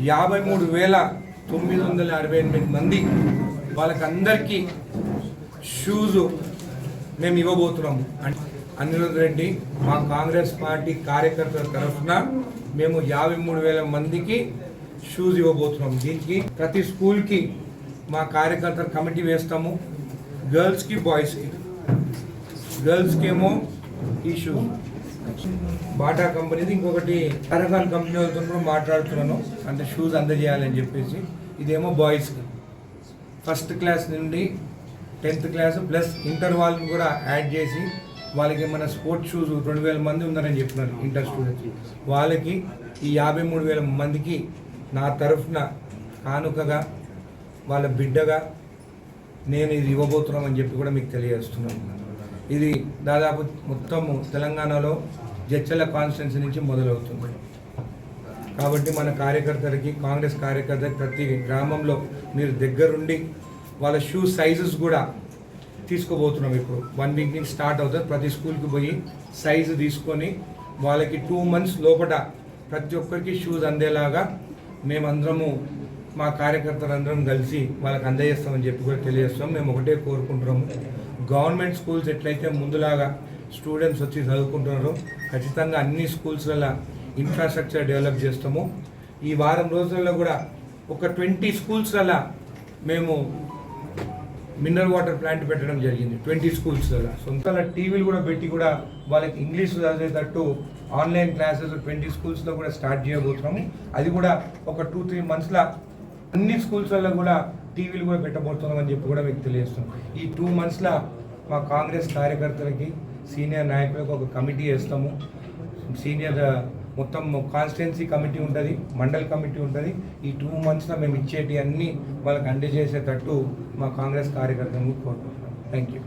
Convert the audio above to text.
53,968 మంది వాళ్ళకందరికీ షూజు మేము ఇవ్వబోతున్నాము. అనిరుద్ రెడ్డి మా కాంగ్రెస్ పార్టీ కార్యకర్తల తరఫున మేము 53,000 మందికి షూస్ ఇవ్వబోతున్నాము. దీనికి ప్రతి స్కూల్కి మా కార్యకర్తల కమిటీ వేస్తాము. గర్ల్స్కి బాయ్స్కి, గర్ల్స్కి ఏమో ఈ షూస్ బాటా కంపెనీది, ఇంకొకటి అరకాన్ కంపెనీ వాళ్ళతో కూడా మాట్లాడుతున్నాను, అంటే షూస్ అందజేయాలని చెప్పేసి. ఇదేమో బాయ్స్కి ఫస్ట్ క్లాస్ నుండి 10th క్లాస్ ప్లస్ ఇంటర్ వాళ్ళని కూడా యాడ్ చేసి వాళ్ళకి మన స్పోర్ట్స్ షూస్ 2,000 మంది ఉన్నారని చెప్పినారు ఇంటర్ స్టూడెంట్స్. వాళ్ళకి ఈ 53,000 మందికి నా తరఫున కానుకగా వాళ్ళ బిడ్డగా నేను ఇది ఇవ్వబోతున్నామని చెప్పి కూడా మీకు తెలియజేస్తున్నాను. ఇది దాదాపు మొత్తము తెలంగాణలో జడ్చర్ల కాన్స్టిట్యున్సీ నుంచి మొదలవుతుంది. కాబట్టి మన కార్యకర్తలకి, కాంగ్రెస్ కార్యకర్తలకి ప్రతి గ్రామంలో మీరు దగ్గరుండి వాళ్ళ షూ సైజెస్ కూడా తీసుకోబోతున్నాం. ఇప్పుడు 1 వీక్ నుంచి స్టార్ట్ అవుతుంది. ప్రతి స్కూల్కి పోయి సైజు తీసుకొని వాళ్ళకి 2 months లోపల ప్రతి ఒక్కరికి షూస్ అందేలాగా మేమందరము మా కార్యకర్తలందరం కలిసి వాళ్ళకి అందజేస్తామని చెప్పి కూడా తెలియజేస్తాం. మేము ఒకటే కోరుకుంటున్నాము, గవర్నమెంట్ స్కూల్స్ ఎట్లయితే ముందులాగా స్టూడెంట్స్ వచ్చి చదువుకుంటున్నారో ఖచ్చితంగా అన్ని స్కూల్స్లలో ఇన్ఫ్రాస్ట్రక్చర్ డెవలప్ చేస్తాము. ఈ వారం రోజుల్లో కూడా ఒక 20 స్కూల్స్లలో మేము మినరల్ వాటర్ ప్లాంట్ పెట్టడం జరిగింది. 20 స్కూల్స్లలో సొంత టీవీలు కూడా పెట్టి కూడా వాళ్ళకి ఇంగ్లీష్ చదివేటట్టు ఆన్లైన్ క్లాసెస్ 20 స్కూల్స్లో కూడా స్టార్ట్ చేయబోతున్నాము. అది కూడా ఒక 2-3 monthsలో అన్ని స్కూల్స్లలో కూడా టీవీలు కూడా పెట్టబోతున్నాం అని చెప్పి కూడా మీకు తెలియజేస్తున్నాం. ఈ 2 monthsలో మా కాంగ్రెస్ కార్యకర్తలకి, సీనియర్ నాయకులకు ఒక కమిటీ వేస్తాము. సీనియర్ మొత్తం కాన్స్టిట్యున్సీ కమిటీ ఉంటుంది, మండల్ కమిటీ ఉంటుంది. ఈ 2 monthsలో మేము ఇచ్చేటి అన్నీ వాళ్ళకి అందజేసేటట్టు మా కాంగ్రెస్ కార్యకర్తలను కోరుకుంటున్నాం. Thank you.